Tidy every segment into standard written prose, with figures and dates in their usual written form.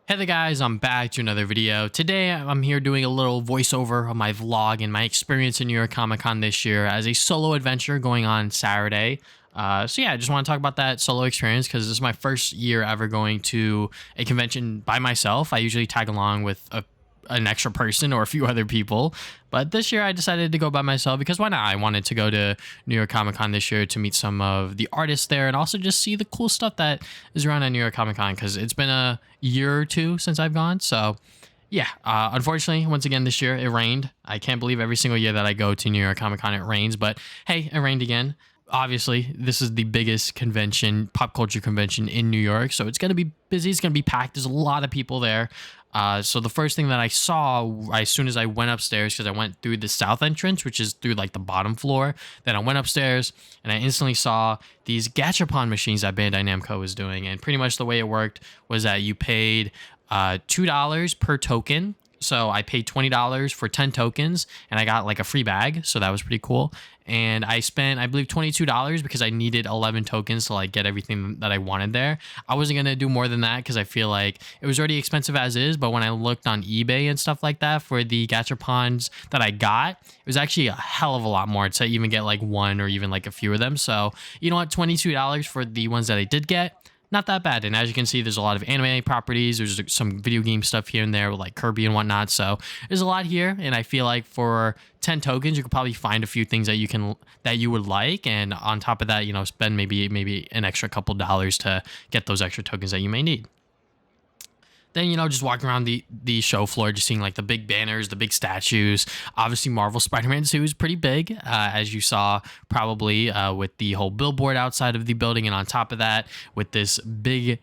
Hey there guys, I'm back to another video. Today I'm here doing a little voiceover of my vlog and my experience in New York Comic Con this year as a solo adventure going on Saturday. So yeah, I just want to talk about that solo experience because this is my first year ever going to a convention by myself. I usually tag along with an extra person or a few other people. But this year I decided to go by myself because why not? I wanted to go to New York Comic Con this year to meet some of the artists there and also just see the cool stuff that is around at New York Comic Con because it's been a year or two since I've gone. So yeah, unfortunately, once again this year it rained. I can't believe every single year that I go to New York Comic Con it rains, but hey, it rained again. Obviously, this is the biggest convention, pop culture convention in New York, so it's going to be busy. It's going to be packed. There's a lot of people there. So the first thing that I saw as soon as I went upstairs, because I went through the south entrance, which is through like the bottom floor, then I went upstairs and I instantly saw these gachapon machines that Bandai Namco was doing. And pretty much the way it worked was that you paid $2 per token. So I paid $20 for 10 tokens and I got like a free bag. So that was pretty cool. And I spent, I believe, $22 because I needed 11 tokens to like get everything that I wanted there. I wasn't going to do more than that because I feel like it was already expensive as is. But when I looked on eBay and stuff like that for the gachapons that I got, it was actually a hell of a lot more to even get like one or even like a few of them. So you know what, $22 for the ones that I did get, not that bad. And as you can see, there's a lot of anime properties. There's some video game stuff here and there with like Kirby and whatnot. So there's a lot here. And I feel like for 10 tokens, you could probably find a few things that you would like. And on top of that, you know, spend maybe an extra couple dollars to get those extra tokens that you may need. Then, you know, just walking around the show floor, just seeing like the big banners, the big statues. Obviously, Marvel Spider-Man 2 is pretty big, as you saw probably with the whole billboard outside of the building. And on top of that, with this big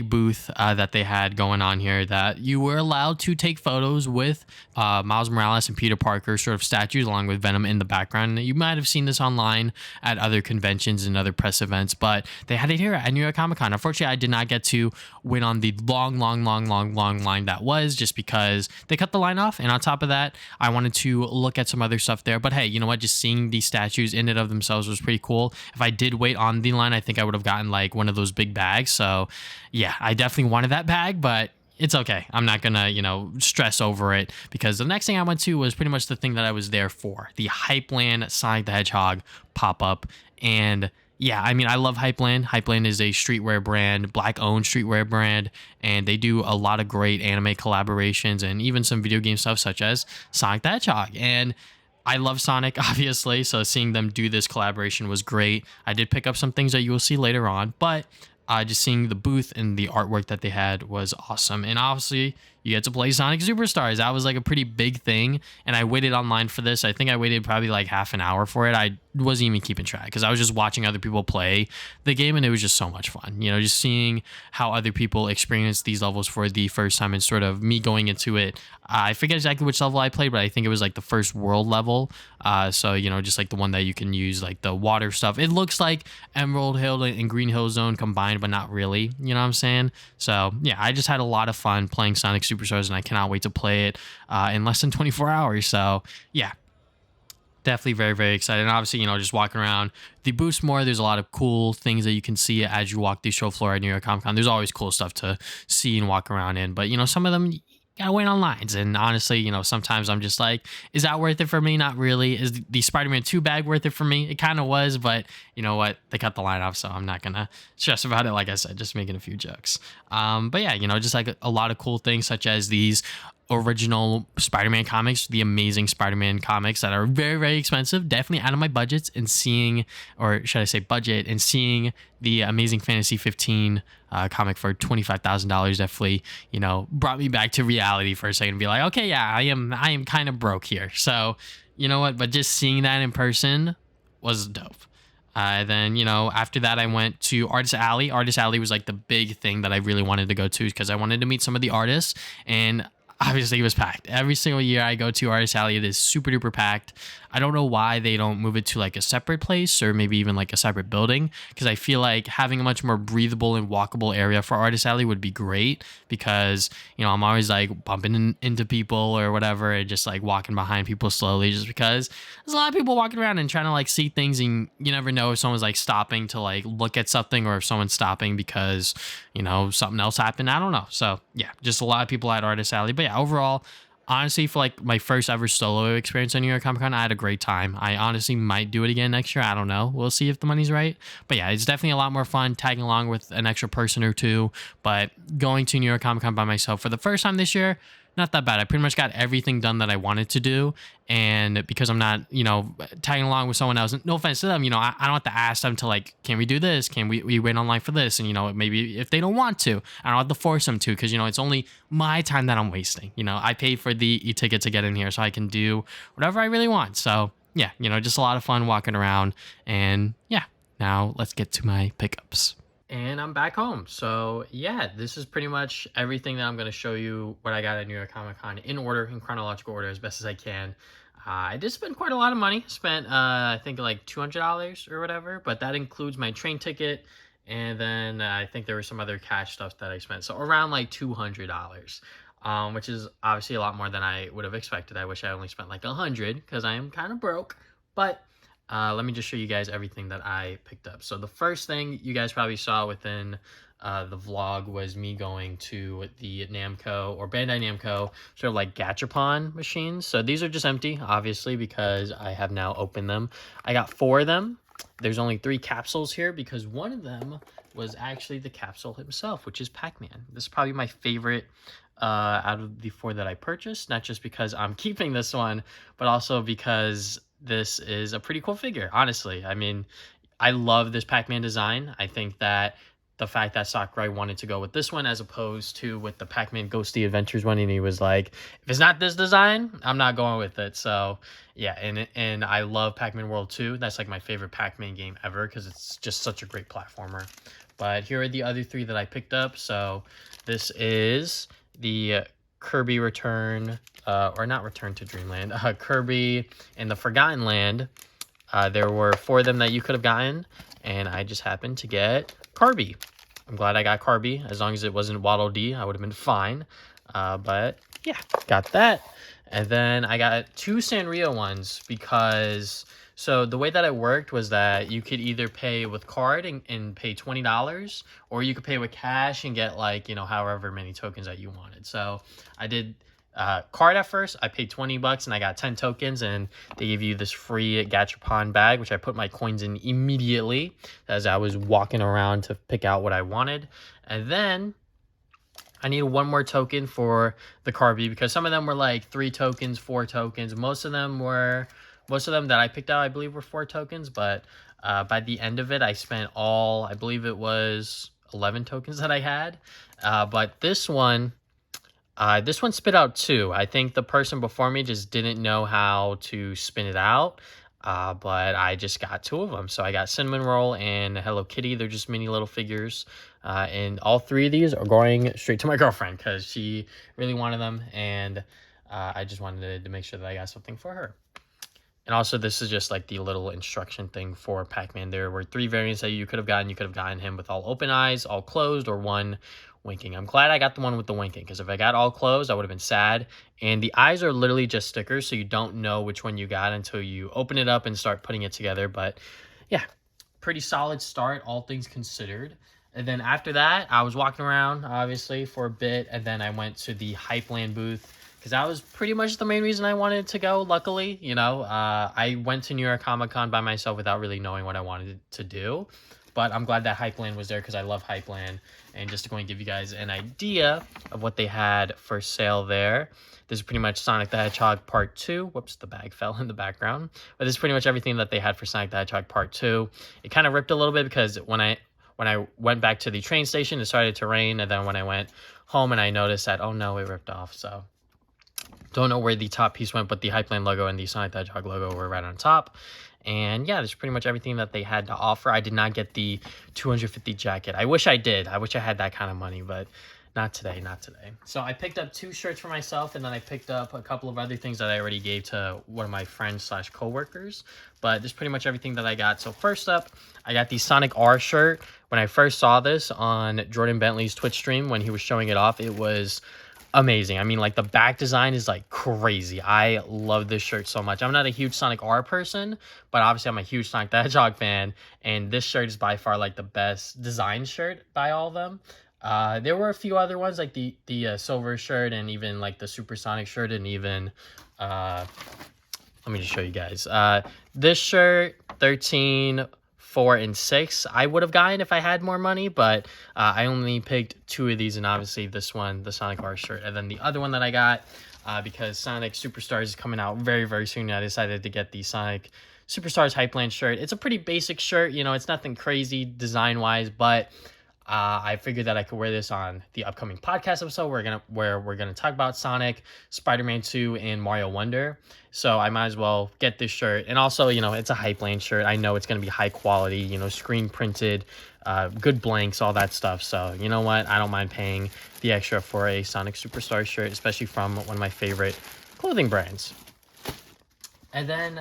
booth that they had going on here, that you were allowed to take photos with Miles Morales and Peter Parker sort of statues along with Venom in the background. You might have seen this online at other conventions and other press events, but they had it here at New York Comic Con. Unfortunately, I did not get to wait on the long line that was just because they cut the line off. And on top of that, I wanted to look at some other stuff there. But hey, you know what? Just seeing these statues in and of themselves was pretty cool. If I did wait on the line, I think I would have gotten like one of those big bags. So yeah, I definitely wanted that bag, but it's okay. I'm not gonna, you know, stress over it because the next thing I went to was pretty much the thing that I was there for, the Hypeland Sonic the Hedgehog pop-up. And yeah, I mean, I love Hypeland. Hypeland is a streetwear brand, black-owned streetwear brand, and they do a lot of great anime collaborations and even some video game stuff such as Sonic the Hedgehog. And I love Sonic, obviously, so seeing them do this collaboration was great. I did pick up some things that you will see later on, but just seeing the booth and the artwork that they had was awesome. And obviously, you get to play Sonic Superstars. That was like a pretty big thing. And I waited online for this. I think I waited probably like half an hour for it. I wasn't even keeping track because I was just watching other people play the game and it was just so much fun. You know, just seeing how other people experience these levels for the first time and sort of me going into it. I forget exactly which level I played, but I think it was like the first world level. So, you know, just like the one that you can use like the water stuff. It looks like Emerald Hill and Green Hill Zone combined, but not really. You know what I'm saying? So, yeah, I just had a lot of fun playing Sonic Superstars and I cannot wait to play it in less than 24 hours. So, yeah. Definitely very excited. And obviously, you know, just walking around the booths more, there's a lot of cool things that you can see as you walk the show floor at New York Comic Con. There's always cool stuff to see and walk around in. But, you know, some of them gotta wait on lines. And honestly, you know, sometimes I'm just like, is that worth it for me? Not really. Is the Spider-Man 2 bag worth it for me? It kind of was, but you know what? They cut the line off, so I'm not gonna stress about it. Like I said, just making a few jokes. But yeah, you know, just like a lot of cool things such as these original Spider-Man comics, the Amazing Spider-Man comics that are very expensive, definitely out of my budgets, and seeing, or should I say budget, and seeing the Amazing Fantasy 15 comic for $25,000 definitely, you know, brought me back to reality for a second and be like, okay, yeah, I am kind of broke here. So, you know what, but just seeing that in person was dope. Then, you know, after that, I went to Artist Alley. Artist Alley was like the big thing that I really wanted to go to because I wanted to meet some of the artists. And obviously it was packed. Every single year I go to Artist Alley, it is super duper packed. I don't know why they don't move it to like a separate place or maybe even like a separate building, because I feel like having a much more breathable and walkable area for Artist Alley would be great, because, you know, I'm always like bumping into people or whatever and just like walking behind people slowly, just because there's a lot of people walking around and trying to like see things, and you never know if someone's like stopping to like look at something or if someone's stopping because, you know, something else happened. I don't know. So yeah, just a lot of people at Artist Alley. But yeah, overall, honestly, for like my first ever solo experience at New York Comic Con, I had a great time. I honestly might do it again next year. I don't know. We'll see if the money's right. But yeah, it's definitely a lot more fun tagging along with an extra person or two. But going to New York Comic Con by myself for the first time this year, not that bad. I pretty much got everything done that I wanted to do. And because I'm not, you know, tagging along with someone else, no offense to them, you know, I don't have to ask them to like, can we do this? Can we wait online for this? And, you know, maybe if they don't want to, I don't have to force them to, because, you know, it's only my time that I'm wasting. You know, I paid for the e-ticket to get in here so I can do whatever I really want. So yeah, you know, just a lot of fun walking around. And yeah, now let's get to my pickups. And I'm back home. So yeah, this is pretty much everything that I'm going to show you what I got at New York Comic Con in order, in chronological order, as best as I can. I did spend quite a lot of money. Spent, I think like $200 or whatever, but that includes my train ticket. And then I think there was some other cash stuff that I spent. So around like $200, which is obviously a lot more than I would have expected. I wish I only spent like $100 because I am kind of broke, but let me just show you guys everything that I picked up. So the first thing you guys probably saw within the vlog was me going to the Namco or Bandai Namco sort of like gachapon machines. So these are just empty, obviously, because I have now opened them. I got 4 of them. There's only 3 capsules here because one of them was actually the capsule himself, which is Pac-Man. This is probably my favorite out of the 4 that I purchased, not just because I'm keeping this one, but also because this is a pretty cool figure, honestly. I mean, I love this Pac-Man design. I think that the fact that Sakurai wanted to go with this one as opposed to with the Pac-Man Ghosty Adventures one, and he was like, if it's not this design, I'm not going with it. So yeah, and I love Pac-Man World 2. That's like my favorite Pac-Man game ever because it's just such a great platformer. But here are the other 3 that I picked up. So this is the Kirby Return, or not Return to Dreamland, Kirby and the Forgotten Land. There were 4 of them that you could have gotten, and I just happened to get Kirby. I'm glad I got Kirby. As long as it wasn't Waddle Dee, I would have been fine. But yeah, got that. And then I got 2 Sanrio ones because... So the way that it worked was that you could either pay with card and pay $20, or you could pay with cash and get like, you know, however many tokens that you wanted. So I did card at first. I paid $20 and I got 10 tokens, and they gave you this free gachapon bag, which I put my coins in immediately as I was walking around to pick out what I wanted. And then I needed 1 more token for the Kirby because some of them were like 3 tokens, 4 tokens. Most of them that I picked out, I believe, were 4 tokens, but by the end of it, I spent all, I believe it was 11 tokens that I had. But this one spit out 2. I think the person before me just didn't know how to spin it out, but I just got 2 of them. So I got Cinnamon Roll and Hello Kitty. They're just mini little figures. And all 3 of these are going straight to my girlfriend because she really wanted them, and I just wanted to make sure that I got something for her. And also, this is just like the little instruction thing for Pac-Man. There were 3 variants that you could have gotten. You could have gotten him with all open eyes, all closed, or 1 winking. I'm glad I got the one with the winking, because if I got all closed, I would have been sad. And the eyes are literally just stickers, so you don't know which one you got until you open it up and start putting it together. But yeah, pretty solid start, all things considered. And then after that, I was walking around, obviously, for a bit, and then I went to the Hypeland booth, because that was pretty much the main reason I wanted to go, luckily. You know, I went to New York Comic Con by myself without really knowing what I wanted to do. But I'm glad that Hypeland was there because I love Hypeland. And just to go and give you guys an idea of what they had for sale there. This is pretty much Sonic the Hedgehog Part 2. Whoops, the bag fell in the background. But this is pretty much everything that they had for Sonic the Hedgehog Part 2. It kind of ripped a little bit because when I went back to the train station, it started to rain. And then when I went home and I noticed that, oh no, it ripped off. So don't know where the top piece went, but the Hypeland logo and the Sonic the Hedgehog logo were right on top. And yeah, that's pretty much everything that they had to offer. I did not get the 250 jacket. I wish I did. I wish I had that kind of money, but Not today, not today. So I picked up 2 shirts for myself, and then I picked up a couple of other things that I already gave to one of my friends slash coworkers. But this is pretty much everything that I got. So first up, I got the Sonic R shirt. When I first saw this on Jordan Bentley's Twitch stream, when he was showing it off, it was amazing. I mean, like, the back design is like crazy. I love this shirt so much. I'm not a huge Sonic R person, but obviously I'm a huge Sonic the Hedgehog fan, and this shirt is by far like the best design shirt by all of them. There were a few other ones like the silver shirt, and even like the Supersonic shirt, and even let me just show you guys. This shirt, 13, 4, and 6 I would have gotten if I had more money, but I only picked 2 of these, and obviously this one, the Sonic R shirt, and then the other one that I got because Sonic Superstars is coming out very, very soon. I decided to get the Sonic Superstars Hypeland shirt. It's a pretty basic shirt, you know, it's nothing crazy design wise, but I figured that I could wear this on the upcoming podcast episode where we're gonna talk about Sonic, Spider-Man 2, and Mario Wonder. So I might as well get this shirt. And also, you know, it's a Hypeland shirt. I know it's gonna be high quality, you know, screen printed, good blanks, all that stuff. So you know what? I don't mind paying the extra for a Sonic Superstar shirt, especially from one of my favorite clothing brands. And then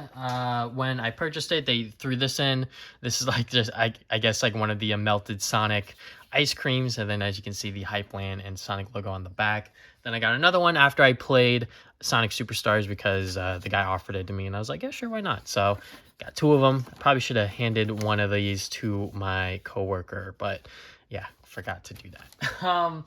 when I purchased it, they threw this in. This is like just, I guess, like one of the melted Sonic ice creams. And then as you can see, the Hypeland and Sonic logo on the back. Then I got another one after I played Sonic Superstars because the guy offered it to me. And I was like, yeah, sure, why not? So got 2 of them. Probably should have handed one of these to my coworker. But yeah, forgot to do that.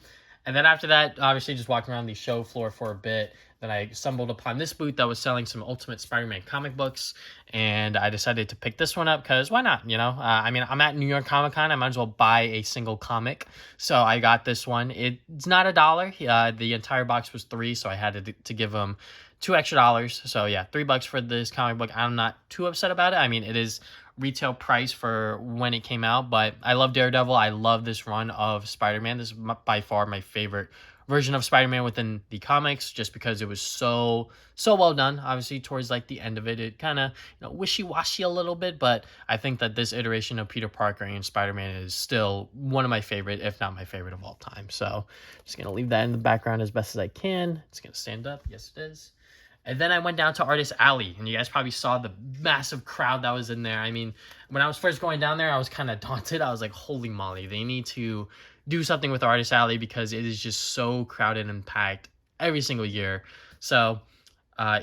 And then after that, obviously just walking around the show floor for a bit. Then I stumbled upon this booth that was selling some Ultimate Spider-Man comic books, and I decided to pick this one up because why not, you know? I mean, I'm at New York Comic Con. I might as well buy a single comic. So I got this one. It's not $1. The entire box was $3, so I had to give them $2 extra. So yeah, $3 for this comic book. I'm not too upset about it. I mean, it is retail price for when it came out, but I love Daredevil. I love this run of Spider-Man. This is by far my favorite version of Spider-Man within the comics, just because it was so well done. Obviously towards like the end of it, it kind of, you know, wishy-washy a little bit, but I think that this iteration of Peter Parker and Spider-Man is still one of my favorite, if not my favorite of all time. So just gonna leave that in the background as best as I can. It's gonna stand up. Yes, it is. And then I went down to Artist Alley, and you guys probably saw the massive crowd that was in there. I mean, when I was first going down there, I was kind of daunted. I was like, holy moly, they need to do something with Artist Alley because it is just so crowded and packed every single year. So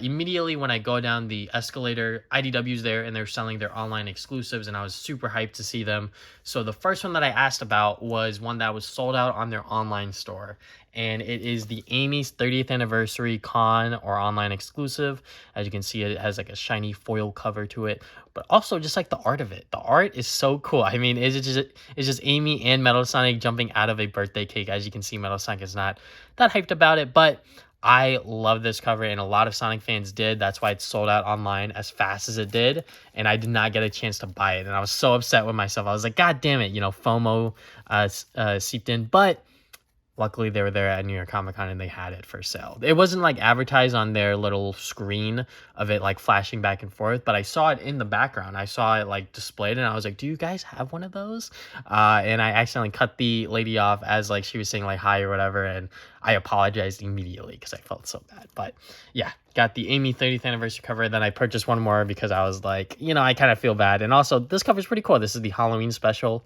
immediately when I go down the escalator, IDW's there, and they're selling their online exclusives, and I was super hyped to see them. So the first one that I asked about was one that was sold out on their online store, and it is the Amy's 30th anniversary con or online exclusive. As you can see, it has like a shiny foil cover to it, but also just like the art of it. The art is so cool. I mean, it's just Amy and Metal Sonic jumping out of a birthday cake. As you can see, Metal Sonic is not that hyped about it, but I love this cover, and a lot of Sonic fans did. That's why it sold out online as fast as it did, and I did not get a chance to buy it, and I was so upset with myself. I was like, God damn it, you know, FOMO seeped in, but luckily they were there at New York Comic Con and they had it for sale. It wasn't like advertised on their little screen of it like flashing back and forth, but I saw it in the background. I saw it like displayed, and I was like, do you guys have one of those? And I accidentally cut the lady off as like she was saying like hi or whatever, and I apologized immediately because I felt so bad. But yeah, got the Amy 30th anniversary cover. Then I purchased one more because I was like, you know, I kind of feel bad. And also this cover is pretty cool. This is the Halloween special.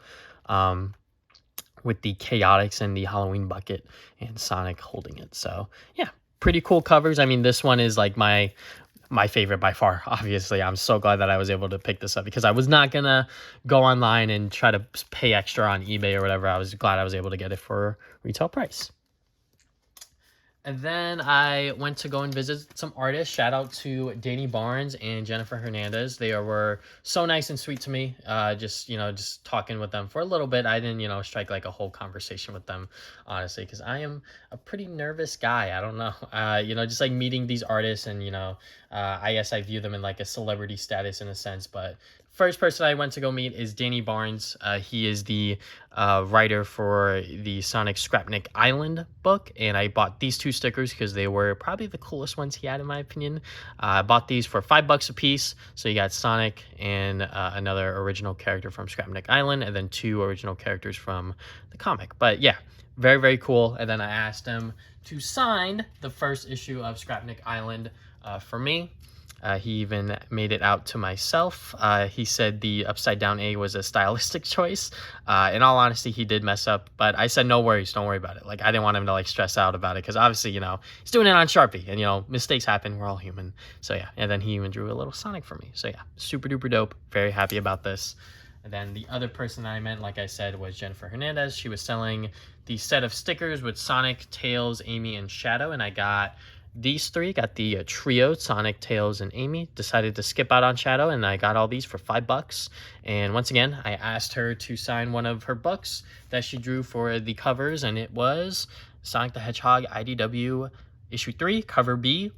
With the Chaotix and the Halloween bucket and Sonic holding it. So yeah, pretty cool covers. I mean, this one is like my favorite by far, obviously. I'm so glad that I was able to pick this up because I was not gonna go online and try to pay extra on eBay or whatever. I was glad I was able to get it for retail price. And then I went to go and visit some artists. Shout out to Danny Barnes and Jennifer Hernandez. They were so nice and sweet to me. Just talking with them for a little bit. I didn't, strike like a whole conversation with them, honestly, because I am a pretty nervous guy. I don't know. Just like meeting these artists, and I guess I view them in like a celebrity status in a sense, but first person I went to go meet is Danny Barnes. He is the writer for the Sonic Scrapnik Island book, and I bought these 2 stickers because they were probably the coolest ones he had, in my opinion. I bought these for $5 a piece, so you got Sonic and another original character from Scrapnik Island, and then 2 original characters from the comic. But yeah, very, very cool. And then I asked him to sign the first issue of Scrapnik Island for me. He even made it out to myself. He said the upside down A was a stylistic choice. In all honesty, he did mess up, but I said, no worries, don't worry about it. Like, I didn't want him to like stress out about it, because obviously, you know, he's doing it on Sharpie, and you know, mistakes happen, we're all human. So yeah, and then he even drew a little Sonic for me. So yeah, super duper dope. Very happy about this. And then the other person that I met, like I said, was Jennifer Hernandez. She was selling the set of stickers with Sonic, Tails, Amy, and Shadow, and I got these three. Got the trio, Sonic, Tails, and Amy. Decided to skip out on Shadow, and I got all these for $5. And once again, I asked her to sign one of her books that she drew for the covers, and it was Sonic the Hedgehog IDW issue 3, cover B.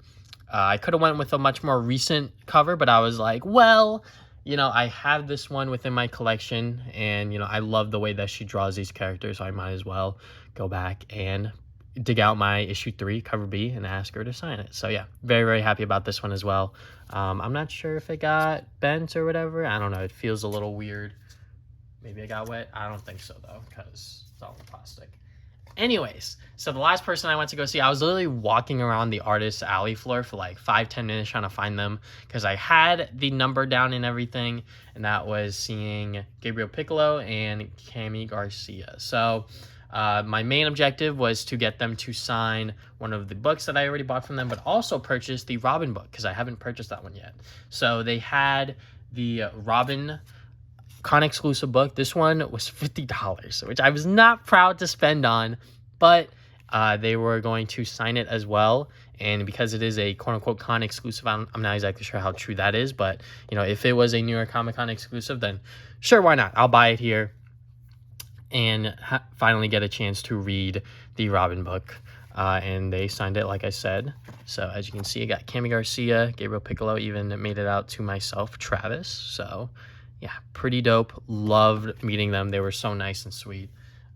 I could have went with a much more recent cover, but I was like, well, you know, I have this one within my collection, and you know, I love the way that she draws these characters, so I might as well go back and dig out my issue 3 cover B and ask her to sign it. So yeah, very, very happy about this one as well. I'm not sure if it got bent or whatever. I don't know, it feels a little weird. Maybe it got wet. I don't think so though, because it's all in plastic. Anyways, so the last person I went to go see, I was literally walking around the artist's alley floor for like 5-10 minutes trying to find them, because I had the number down and everything, and that was seeing Gabriel Piccolo and Cami Garcia. So my main objective was to get them to sign one of the books that I already bought from them, but also purchase the Robin book, because I haven't purchased that one yet. So they had the Robin con exclusive book. This one was $50, which I was not proud to spend on, but they were going to sign it as well. And because it is a quote-unquote con exclusive, I'm not exactly sure how true that is, but you know, if it was a New York Comic Con exclusive, then sure, why not? I'll buy it here and finally get a chance to read the Robin book. And they signed it, like I said. So as you can see, I got Cami Garcia, Gabriel Piccolo, even made it out to myself, Travis. So yeah, pretty dope. Loved meeting them. They were so nice and sweet.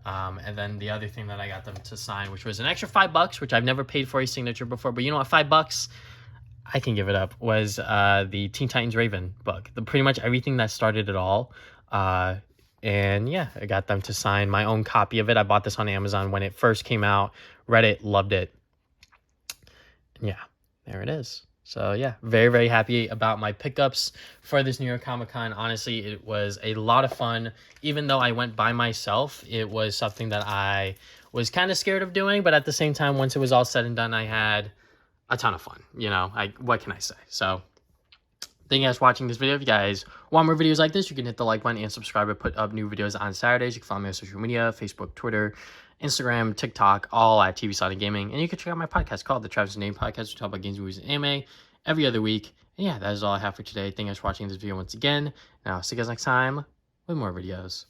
And then the other thing that I got them to sign, which was an extra $5, which I've never paid for a signature before, but you know what, $5, I can give it up, was the Teen Titans Raven book. Pretty much everything that started it all. And yeah, I got them to sign my own copy of it. I bought this on Amazon when it first came out. Read it, loved it. And yeah, there it is. So yeah, very, very happy about my pickups for this New York Comic Con. Honestly, it was a lot of fun. Even though I went by myself, it was something that I was kind of scared of doing. But at the same time, once it was all said and done, I had a ton of fun. You know, what can I say? So thank you guys for watching this video. If you guys want more videos like this, you can hit the like button and subscribe. I put up new videos on Saturdays. You can follow me on social media, Facebook, Twitter, Instagram, TikTok, all at TV Sonic Gaming. And you can check out my podcast called The Travis Name Podcast. We talk about games, movies, and anime every other week. And yeah, that is all I have for today. Thank you guys for watching this video once again. Now, see you guys next time with more videos.